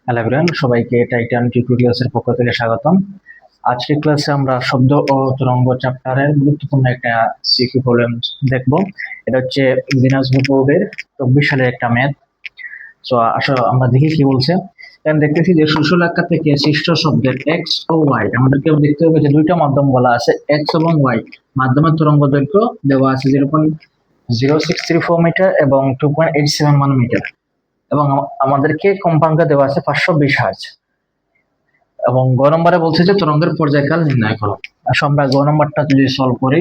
Hello everyone, সবাইকে Titan টিউটোরিয়ালসের পক্ষ থেকে স্বাগতম। আজকের ক্লাসে আমরা শব্দ ও তরঙ্গ চ্যাপ্টারের গুরুত্বপূর্ণ একটা সিকিউ প্রবলেম দেখব। এটা হচ্ছে দিনাজপুর বোর্ডের 24 সালের একটা ম্যাথ। সো আসলে আমরা দেখি কি বলছে। এখানে দেখতেছি যে সুষল আকার থেকে সৃষ্ট শব্দের এক্স ও ওয়াই আমাদেরকে দেখতে হবে যে দুইটা মাধ্যম বলা আছে, এক্স এবং ওয়াই। মাধ্যমের তরঙ্গ দৈর্ঘ্য দেওয়া আছে 0.0634 মিটার এবং 2.871 মিটার, এবং আমাদেরকে কম্পাঙ্ক দেওয়া আছে 520 হার্জ, এবং গ নম্বরে বলছে যে তরঙ্গের পর্যায়কাল নির্ণয় করো। আসলে আমরা গ নম্বরটা যদি সলভ করি,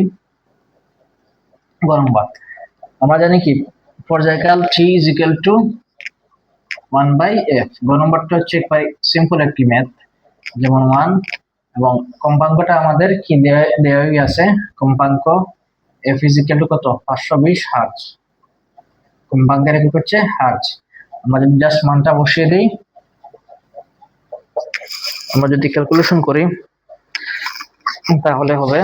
গ নম্বর আমরা জানি কি পর্যায়কাল t is equal to 1/f। গ নম্বরটা হচ্ছে সিম্পল একটি ম্যাথ, যেমন 1, এবং কম্পাঙ্কটা আমাদের কি দেওয়াই আছে, কম্পাঙ্ক f is equal to কত 520 হার্জ। কম্পাঙ্কের একক হচ্ছে হার্জ। আমরা যদি জাস্ট মানটা বসিয়ে দিই, আমরা যদি ক্যালকুলেশন করি তাহলে হবে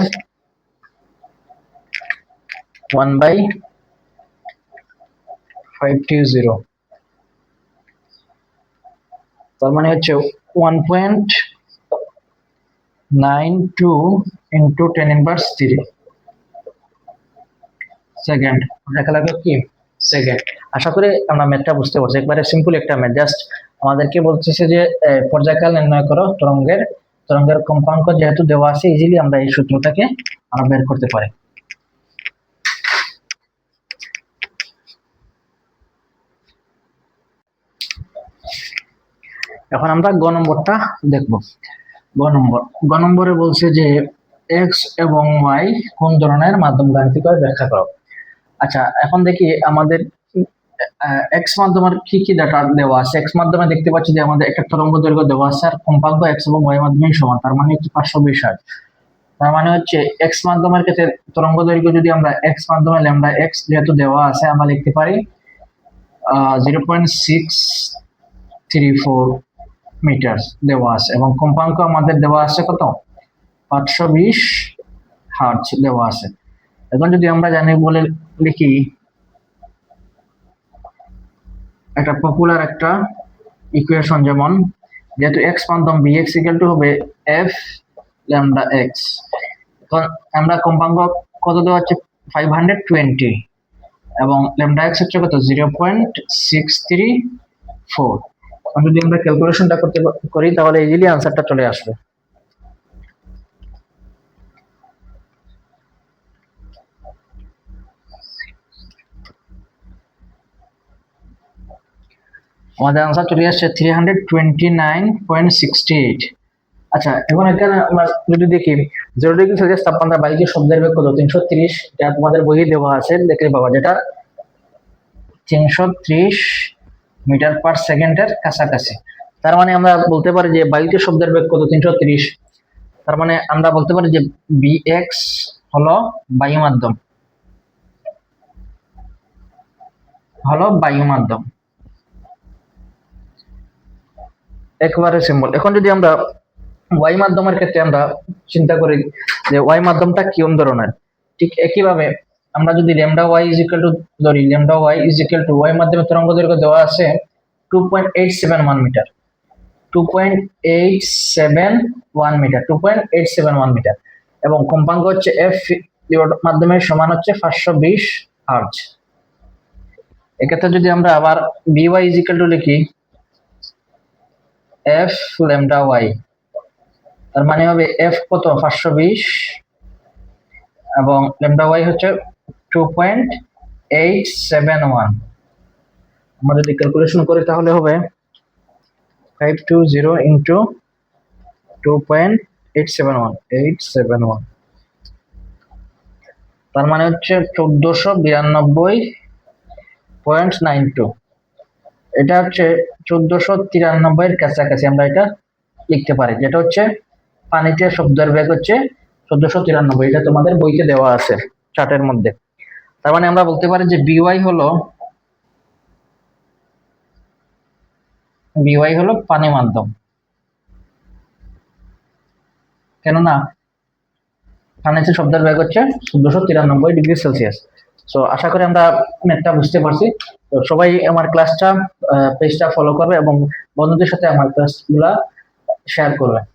1/520, তার মানে হচ্ছে 1.92 ইন্টু 10⁻³ সেকেন্ড। দেখা লাগবে কি সেকেন্ড। আশা করি আমরা ম্যাথটা বুঝতে পারছি, একবারে সিম্পল একটা ম্যাথ। জাস্ট আমাদেরকে বলতেছে যে পর্যায়কাল নির্ণয় করো তরঙ্গের কম্পাঙ্ক যেহেতু দেওয়া আছে, ইজিলি আমরা এই সূত্রটাকে আমরা বের করতে পারি। এখন আমরা গ নম্বরটা দেখব। গ নম্বরে বলছে যে এক্স এবং ওয়াই কোন ধরনের মাধ্যম গাণিতিকভাবে ব্যাখ্যা করো। আচ্ছা, এখন দেখি আমাদের এক্স মাধ্যমের কি কি ডাটা দেওয়া আছে। এক্স মাধ্যমে দেখতে পাচ্ছি যে আমাদের একটা তরঙ্গ দৈর্ঘ্য দেওয়া আছে, আর কম্পাঙ্ক এক্স এবং ওয়াই মাধ্যমে সমান, তার মানে হচ্ছে 520 হার্জ। তার মানে হচ্ছে এক্স মাধ্যমের ক্ষেত্রে তরঙ্গ দৈর্ঘ্য যদি আমরা এক্স মাধ্যমে ল্যামডা এক্স যেহেতু দেওয়া আছে, আমরা লিখতে পারি 0.634 মিটার দেওয়া আছে, এবং কম্পাঙ্ক আমাদের দেওয়া আছে কত 520 হার্জ দেওয়া আছে। এখন যদি আমরা জানি বলে লিখি একটা পপুলার একটা ইকুয়েশন, যেমন যেহেতু এক্স মাধ্যম bx ইকুয়াল টু হবে f ল্যামডা x। এখন আমরা কম্পাঙ্ক কত দেওয়া হচ্ছে 520, এবং ল্যামডা x হচ্ছে কত 0.634। যদি আমরা ক্যালকুলেশনটা করি তাহলে ইজিলি আনসারটা চলে আসবে। আমাদের আনসার চলে আসছে 329.68। আচ্ছা, এখন এখানে আমরা যদি দেখি 0 ডিগ্রি সেলসিয়াস তাপমাত্রা বায়ুকে শব্দের বেগ কত 330, যা তোমাদের বইয়ে দেওয়া আছে দেখলে পাবা, যেটা 330 মিটার পার সেকেন্ডের কাছাকাছি। তার মানে আমরা বলতে পারি যে বায়ুতে শব্দের বেগ কত 330। তার মানে আমরা বলতে পারি যে bx হলো বায়ু মাধ্যম, একেবারে সিম্পল। এখন যদি আমরা ওয়াই মাধ্যমের ক্ষেত্রে আমরা চিন্তা করি যে ওয়াই মাধ্যমটা কিরকম ধরনের, ঠিক একইভাবে আমরা যদি lambda y is equal to ধরি, lambda y is equal to y মাধ্যমে তরঙ্গ দৈর্ঘ্য দেওয়া আছে 2.871 মিটার, 2.871 মিটার, এবং কম্পাঙ্ক হচ্ছে এফ মাধ্যমে সমান হচ্ছে 520 হার্জ। এক্ষেত্রে যদি আমরা আবার বিওয়াই ইজ ইকুয়াল টু লিখি এফ ল্যামডা ওয়াই, তার মানে হবে এফ কত 520 এবং ল্যামডা ওয়াই হচ্ছে 2.871। আমরা যদি ক্যালকুলেশন করি তাহলে হবে 520 ইন্টু 2.871, তার মানে হচ্ছে 1492.92। এটা হচ্ছে 1493 এর কাছাকাছি আমরা এটা লিখতে পারি, যেটা হচ্ছে পানিতে শব্দের বেগ হচ্ছে 1493। এটা তোমাদের বইতে দেওয়া আছে চার্টের মধ্যে। তার মানে আমরা বলতে পারি যে বিওয়াই হলো পানি মাধ্যম, কেননা পানিতে শব্দের বেগ হচ্ছে 1493 ডিগ্রি সেলসিয়াস। সো আশা করি আমরা ম্যাথটা বুঝতে পারছি। তো সবাই আমার ক্লাসটা পেজটা ফলো করবে এবং বন্ধুদের সাথে আমার ক্লাসগুলা শেয়ার করবে।